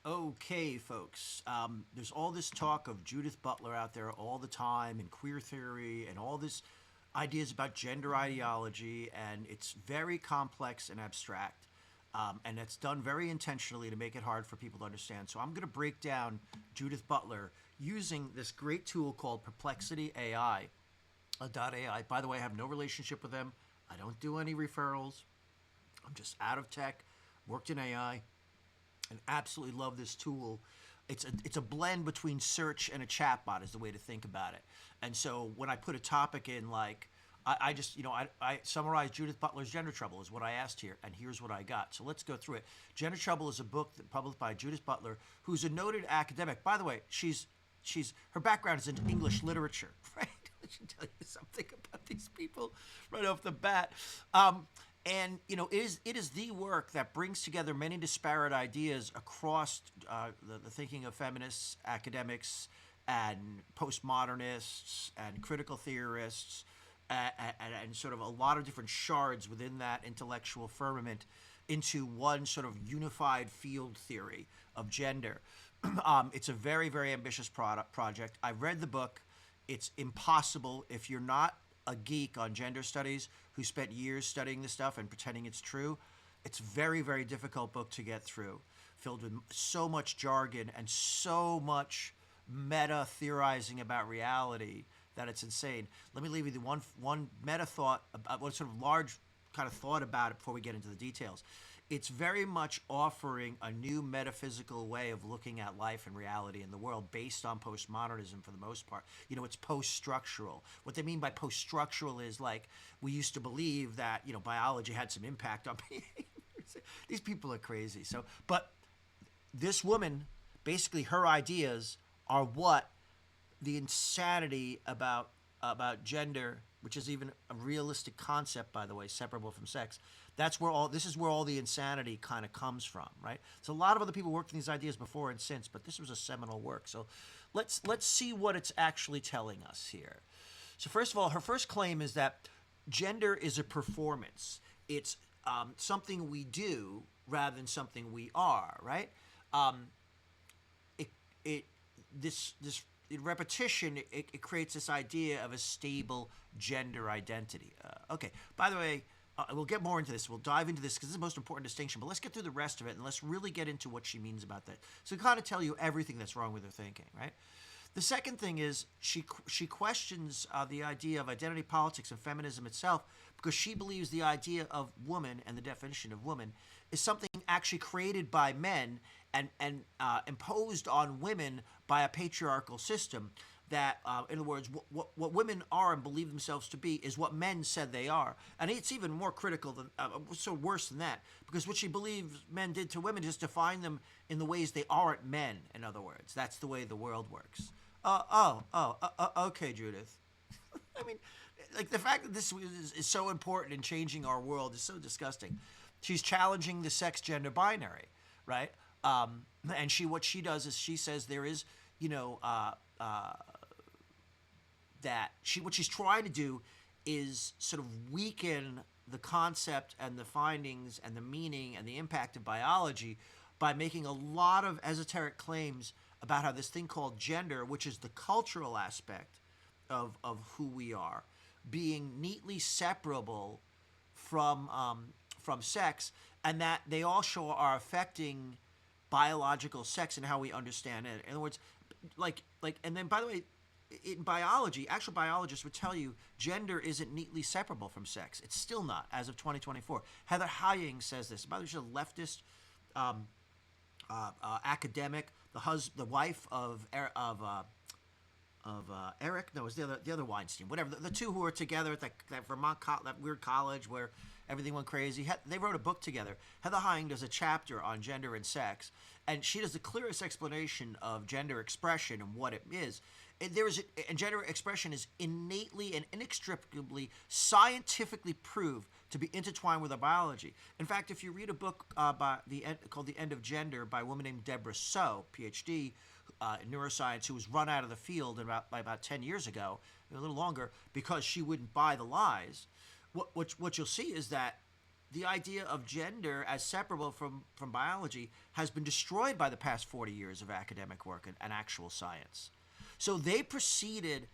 Okay, folks, there's all this talk of Judith Butler out there all the time and queer theory and all this ideas about gender ideology, and it's very complex and abstract. And it's done very intentionally to make it hard for people to understand. So I'm going to break down Judith Butler using this great tool called Perplexity AI, .ai. By the way, I have no relationship with them. I don't do any referrals. I'm just out of tech, worked in AI, and absolutely love this tool. It's a blend between search and a chatbot is the way to think about it. And so when I put a topic in, like I just I summarized Judith Butler's Gender Trouble is what I asked here, and here's what I got. So let's go through it. Gender Trouble is a book published by Judith Butler, who's a noted academic. By the way, she's her background is in English literature, right? I should tell you something about these people right off the bat. And it is the work that brings together many disparate ideas across the thinking of feminists, academics, and postmodernists, and critical theorists, and sort of a lot of different shards within that intellectual firmament into one sort of unified field theory of gender. It's a very, very ambitious project. I read the book. It's impossible if you're not a geek on gender studies who spent years studying this stuff and pretending it's true. It's a very, very difficult book to get through, filled with so much jargon and so much meta theorizing about reality that it's insane. Let me leave you the one meta thought about what sort of large kind of thought about it before we get into the details. It's very much offering a new metaphysical way of looking at life and reality in the world based on postmodernism for the most part. It's post-structural. What they mean by post-structural is like we used to believe that, biology had some impact on behavior. These people are crazy. But this woman, basically her ideas are what the insanity about gender, which is even a realistic concept, by the way, separable from sex. This is where all the insanity kind of comes from, right? So a lot of other people worked on these ideas before and since, but this was a seminal work. So let's see what it's actually telling us here. So first of all, her first claim is that gender is a performance. It's something we do rather than something we are, right? This repetition, it creates this idea of a stable gender identity. Okay, by the way, we'll get more into this. We'll dive into this because this is the most important distinction, but let's get through the rest of it and let's really get into what she means about that. So kind of tell you everything that's wrong with her thinking, right? The second thing is she questions the idea of identity politics and feminism itself because she believes the idea of woman and the definition of woman is something actually created by men and imposed on women by a patriarchal system that, in other words, what women are and believe themselves to be is what men said they are. And it's even more critical than, so worse than that, because what she believes men did to women is define them in the ways they aren't men, in other words. That's the way the world works. Okay, Judith. I mean, like the fact that this is so important in changing our world is so disgusting. She's challenging the sex gender binary, right? And what she does is she says there is, what she's trying to do is sort of weaken the concept and the findings and the meaning and the impact of biology by making a lot of esoteric claims about how this thing called gender, which is the cultural aspect of who we are, being neatly separable from sex, and that they also are affecting biological sex and how we understand it. In other words, and then by the way, in biology, actual biologists would tell you gender isn't neatly separable from sex. It's still not, as of 2024. Heather Heying says this. By the way, she's a leftist academic, the wife of Eric. No, it was the other Weinstein. Whatever, the two who were together at that Vermont that weird college where everything went crazy. They wrote a book together. Heather Heying does a chapter on gender and sex, and she does the clearest explanation of gender expression and what it is. And gender expression is innately and inextricably scientifically proved to be intertwined with our biology. In fact, if you read a book called The End of Gender by a woman named Deborah So, PhD, in neuroscience, who was run out of the field about 10 years ago, a little longer, because she wouldn't buy the lies, what you'll see is that the idea of gender as separable from biology has been destroyed by the past 40 years of academic work and actual science. So they proceeded,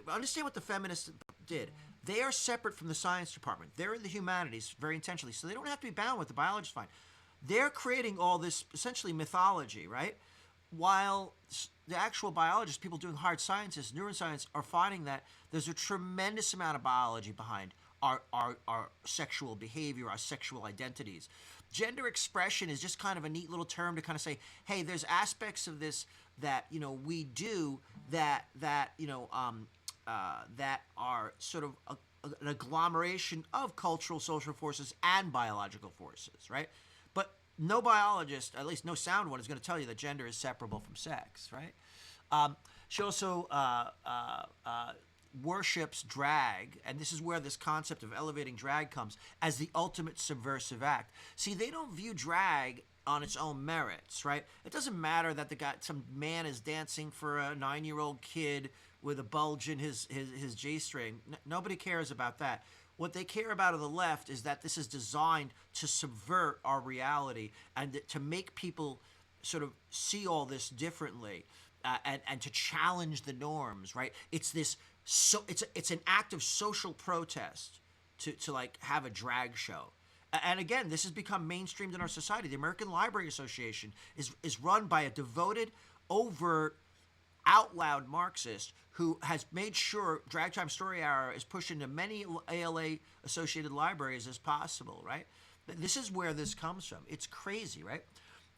understand what the feminists did. They are separate from the science department. They're in the humanities very intentionally, so they don't have to be bound with the biology fine. They're creating all this essentially mythology, right? While the actual biologists, people doing hard sciences, neuroscience, are finding that there's a tremendous amount of biology behind our sexual behavior, our sexual identities. Gender expression is just kind of a neat little term to kind of say, hey, there's aspects of this that we do that are sort of an agglomeration of cultural, social forces and biological forces, right? But no biologist, at least no sound one, is going to tell you that gender is separable from sex, right? She also worships drag, and this is where this concept of elevating drag comes, as the ultimate subversive act. See, they don't view drag on its own merits, right? It doesn't matter that some man is dancing for a 9-year-old kid with a bulge in his G-string. Nobody cares about that. What they care about on the left is that this is designed to subvert our reality and to make people sort of see all this differently, and to challenge the norms, right? It's this, so it's an act of social protest to like have a drag show. And again, this has become mainstreamed in our society. The American Library Association is run by a devoted, overt, out loud Marxist who has made sure Drag Time Story Hour is pushed into many ALA associated libraries as possible, right? This is where this comes from. It's crazy, right?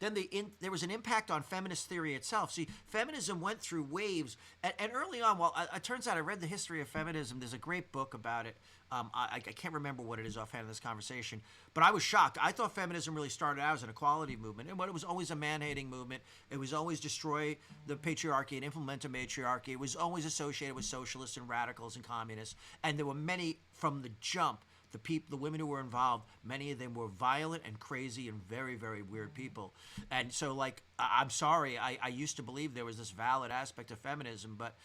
Then there was an impact on feminist theory itself. See, feminism went through waves, and early on, well, it turns out I read the history of feminism. There's a great book about it. I can't remember what it is offhand in this conversation, but I was shocked. I thought feminism really started out as an equality movement, and it was always a man-hating movement. It was always destroy the patriarchy and implement a matriarchy. It was always associated with socialists and radicals and communists, and there were many from the jump. The women who were involved, many of them were violent and crazy and very, very weird people. And so, like, I'm sorry, I used to believe there was this valid aspect of feminism, but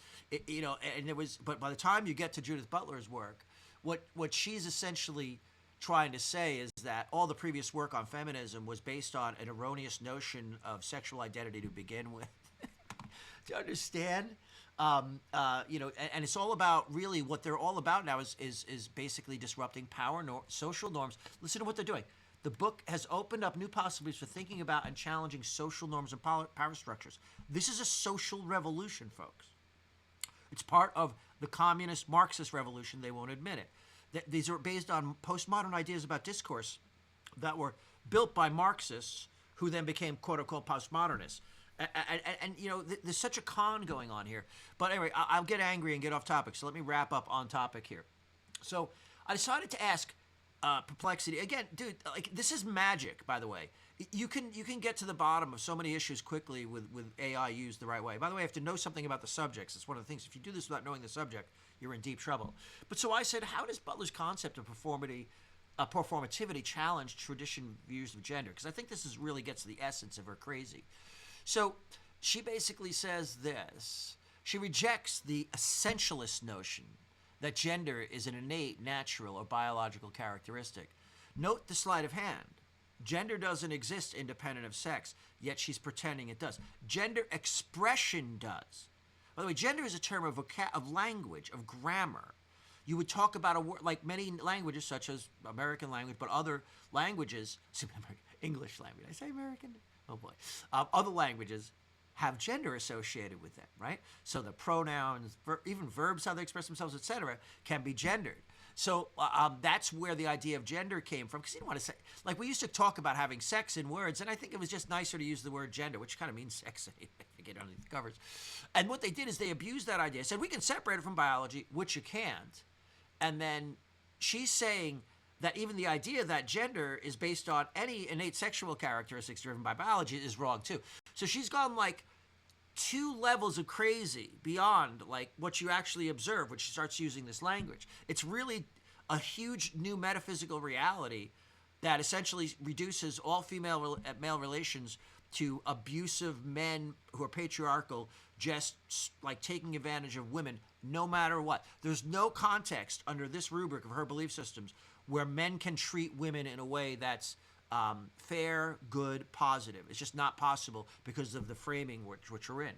but by the time you get to Judith Butler's work, what she's essentially trying to say is that all the previous work on feminism was based on an erroneous notion of sexual identity to begin with. Do you understand? And it's all about, really what they're all about now is basically disrupting power, social norms. Listen to what they're doing. The book has opened up new possibilities for thinking about and challenging social norms and power structures. This is a social revolution, folks. It's part of the communist Marxist revolution. They won't admit it. These are based on postmodern ideas about discourse that were built by Marxists who then became quote-unquote postmodernists. And there's such a con going on here. But anyway, I'll get angry and get off topic, so let me wrap up on topic here. So I decided to ask Perplexity, again, dude, like, this is magic, by the way. You can get to the bottom of so many issues quickly with AI used the right way. By the way, you have to know something about the subjects. It's one of the things. If you do this without knowing the subject, you're in deep trouble. But so I said, how does Butler's concept of performativity challenge tradition views of gender? Because I think this really gets to the essence of her crazy. So she basically says this. She rejects the essentialist notion that gender is an innate, natural, or biological characteristic. Note the sleight of hand. Gender doesn't exist independent of sex, yet she's pretending it does. Gender expression does. By the way, gender is a term of language, of grammar. You would talk about a word, like many languages, such as American language, but other languages, English language, I say American? Oh boy. Other languages have gender associated with them, right? So the pronouns, even verbs, how they express themselves, etc., can be gendered. So that's where the idea of gender came from, because you don't want to say, like, we used to talk about having sex in words, and I think it was just nicer to use the word gender, which kind of means sex, if you get underneath the covers. And what they did is they abused that idea, said we can separate it from biology, which you can't. And then she's saying that even the idea that gender is based on any innate sexual characteristics driven by biology is wrong too. So she's gone like 2 levels of crazy beyond like what you actually observe when she starts using this language. It's really a huge new metaphysical reality that essentially reduces all male relations to abusive men who are patriarchal, just like taking advantage of women no matter what. There's no context under this rubric of her belief systems where men can treat women in a way that's fair, good, positive. It's just not possible because of the framing which we're in.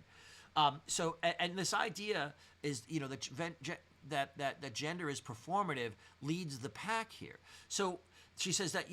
And this idea is, that gender is performative leads the pack here. So she says that,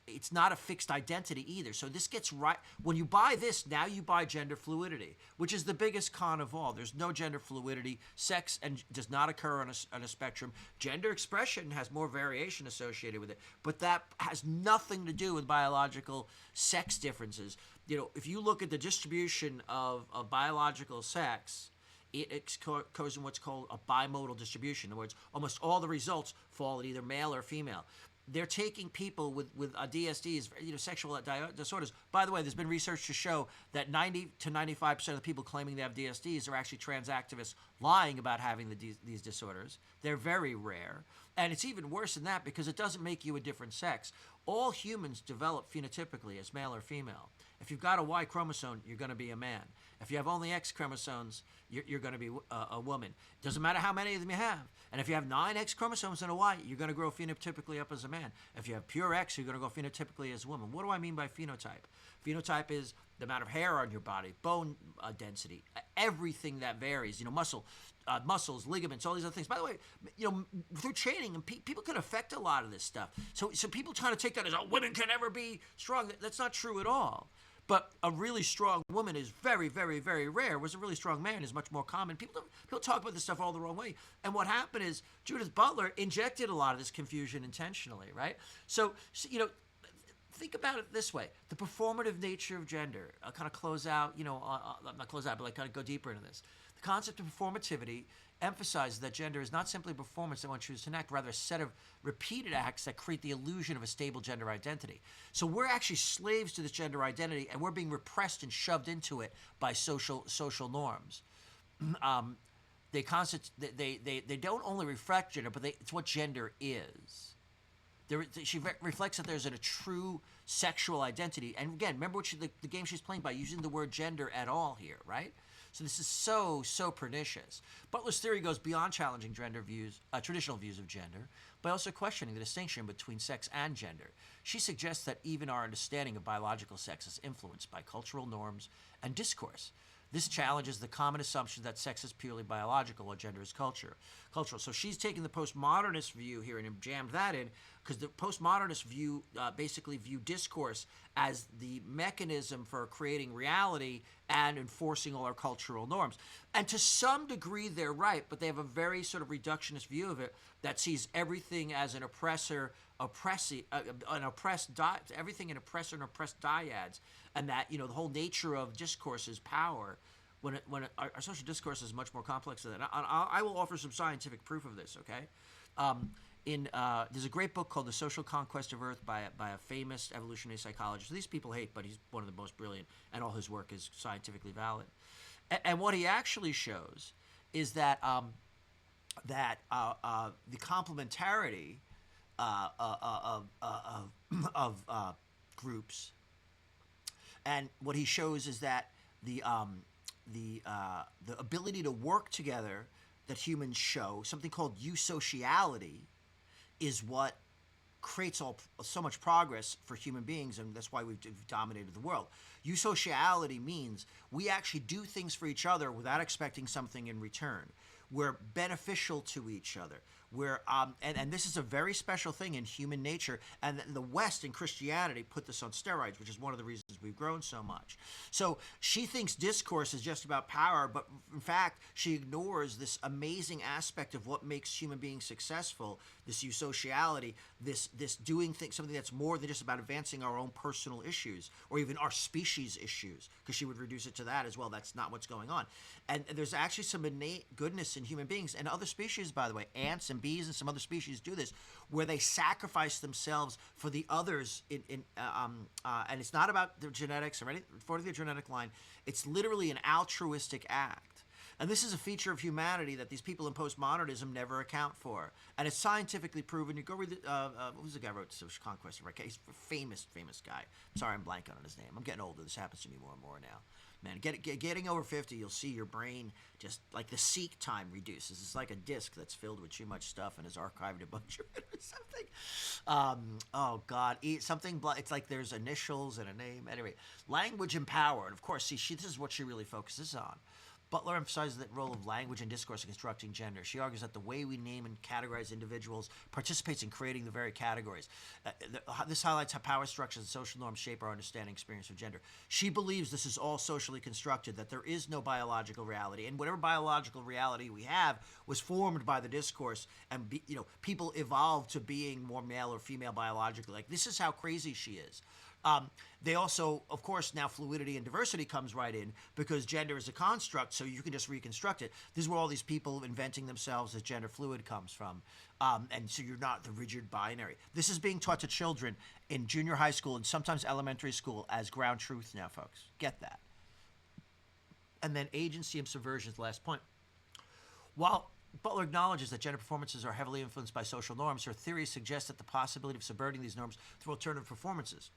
it's not a fixed identity either. So this gets right. When you buy this, now you buy gender fluidity, which is the biggest con of all. There's no gender fluidity. Sex does not occur on a spectrum. Gender expression has more variation associated with it, but that has nothing to do with biological sex differences. If you look at the distribution of biological sex, it occurs in what's called a bimodal distribution. In other words, almost all the results fall in either male or female. They're taking people with DSDs, sexual disorders. By the way, there's been research to show that 90 to 95% of the people claiming they have DSDs are actually trans activists lying about having these disorders. They're very rare. And it's even worse than that because it doesn't make you a different sex. All humans develop phenotypically as male or female. If you've got a Y chromosome, you're going to be a man. If you have only X chromosomes, you're going to be a woman. Doesn't matter how many of them you have. And if you have 9 X chromosomes and a Y, you're going to grow phenotypically up as a man. If you have pure X, you're going to grow phenotypically as a woman. What do I mean by phenotype? Phenotype is the amount of hair on your body, bone density, everything that varies. Muscles, ligaments, all these other things. By the way, through training, and people can affect a lot of this stuff. So people trying to take that as, women can never be strong. That's not true at all. But a really strong woman is very, very, very rare, whereas a really strong man is much more common. People talk about this stuff all the wrong way. And what happened is Judith Butler injected a lot of this confusion intentionally, right? So think about it this way. The performative nature of gender, I'll kind of close out, not close out, but kind of go deeper into this. The concept of performativity emphasizes that gender is not simply a performance that one chooses to enact, rather a set of repeated acts that create the illusion of a stable gender identity. So we're actually slaves to this gender identity, and we're being repressed and shoved into it by social norms. They don't only reflect gender, but it's what gender is. She reflects that there's a true sexual identity. And again, remember the game she's playing by using the word gender at all here, right? So this is so pernicious. Butler's theory goes beyond challenging traditional views of gender, by also questioning the distinction between sex and gender. She suggests that even our understanding of biological sex is influenced by cultural norms and discourse. This challenges the common assumption that sex is purely biological while gender is cultural. So she's taking the postmodernist view here and jammed that in, because the postmodernists basically view discourse as the mechanism for creating reality and enforcing all our cultural norms. And to some degree, they're right, but they have a very sort of reductionist view of it that sees everything as an everything an oppressor and oppressed dyads, and that the whole nature of discourse is power. When our social discourse is much more complex than that. I will offer some scientific proof of this. Okay. There's a great book called The Social Conquest of Earth by a famous evolutionary psychologist. These people hate, but he's one of the most brilliant, and all his work is scientifically valid. And what he actually shows is that the complementarity of groups, and what he shows is that the ability to work together that humans show, something called eusociality, is what creates so much progress for human beings, and that's why we've dominated the world. Eusociality means we actually do things for each other without expecting something in return. We're beneficial to each other. And this is a very special thing in human nature, and the West and Christianity put this on steroids, which is one of the reasons we've grown so much. So she thinks discourse is just about power, but in fact, she ignores this amazing aspect of what makes human beings successful, this eusociality, this doing something that's more than just about advancing our own personal issues, or even our species issues, because she would reduce it to that as well. That's not what's going on. And there's actually some innate goodness in human beings, and other species, by the way, ants and bees and some other species do this, where they sacrifice themselves for the others and it's not about their genetics or anything for their genetic line. It's literally an altruistic act. And this is a feature of humanity that these people in postmodernism never account for. And it's scientifically proven. You go read what was the guy who wrote Social Conquest? Right? He's a famous guy. Sorry, I'm blanking on his name. I'm getting older. This happens to me more and more now. Man, getting over 50, you'll see your brain just like the seek time reduces. It's like a disk that's filled with too much stuff and is archived a bunch of it or something. Oh God, something. It's like there's initials and a name. Anyway, language and power, and of course, this is what she really focuses on. Butler emphasizes the role of language and discourse in constructing gender. She argues that the way we name and categorize individuals participates in creating the very categories. This highlights how power structures and social norms shape our understanding experience of gender. She believes this is all socially constructed, that there is no biological reality, and whatever biological reality we have was formed by the discourse, and people evolved to being more male or female biologically. Like, this is how crazy she is. They also, of course, now fluidity and diversity comes right in because gender is a construct, so you can just reconstruct it. This is where all these people inventing themselves as gender fluid comes from. And so you're not the rigid binary. This is being taught to children in junior high school and sometimes elementary school as ground truth now, folks. Get that. And then agency and subversion is the last point. While Butler acknowledges that gender performances are heavily influenced by social norms, her theory suggests that the possibility of subverting these norms through alternative performances.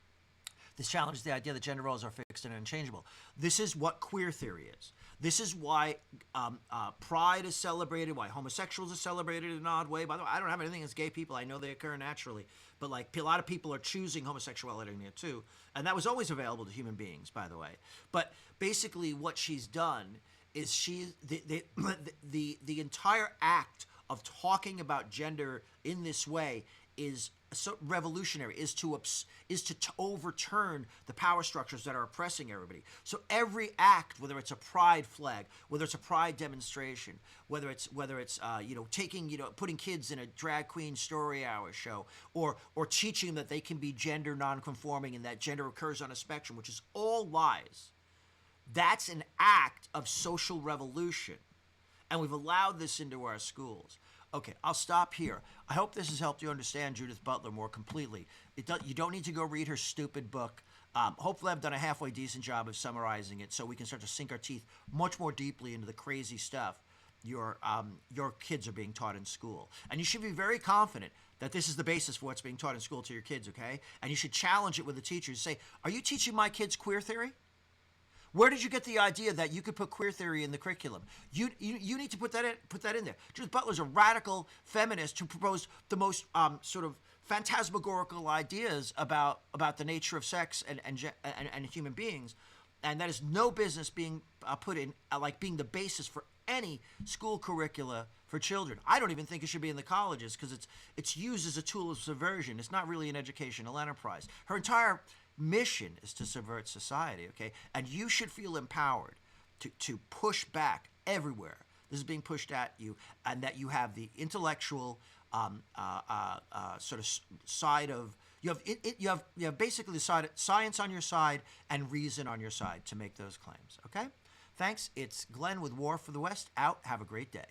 This challenges the idea that gender roles are fixed and unchangeable. This is what queer theory is. This is why pride is celebrated, why homosexuals are celebrated in an odd way. By the way, I don't have anything against gay people. I know they occur naturally. But like a lot of people are choosing homosexuality in there too. And that was always available to human beings, by the way. But basically what she's done is the entire act of talking about gender in this way is so revolutionary, is to overturn the power structures that are oppressing everybody. So every act, whether it's a pride flag, whether it's a pride demonstration, whether it's putting kids in a drag queen story hour show, or teaching that they can be gender nonconforming and that gender occurs on a spectrum, which is all lies. That's an act of social revolution, and we've allowed this into our schools. Okay, I'll stop here. I hope this has helped you understand Judith Butler more completely. You don't need to go read her stupid book. Hopefully I've done a halfway decent job of summarizing it so we can start to sink our teeth much more deeply into the crazy stuff your kids are being taught in school. And you should be very confident that this is the basis for what's being taught in school to your kids, okay? And you should challenge it with the teachers. Say, are you teaching my kids queer theory? Where did you get the idea that you could put queer theory in the curriculum? You need to put that in there. Judith Butler's a radical feminist who proposed the most sort of phantasmagorical ideas about the nature of sex and human beings, and that is no business being put in like being the basis for any school curricula for children. I don't even think it should be in the colleges because it's used as a tool of subversion. It's not really an educational enterprise. Her entire mission is to subvert society, okay? And you should feel empowered to push back everywhere this is being pushed at you, and that you have the intellectual sort of side of you have basically the side science on your side and reason on your side to make those claims, okay? Thanks. It's Glenn with War for the West out. Have a great day.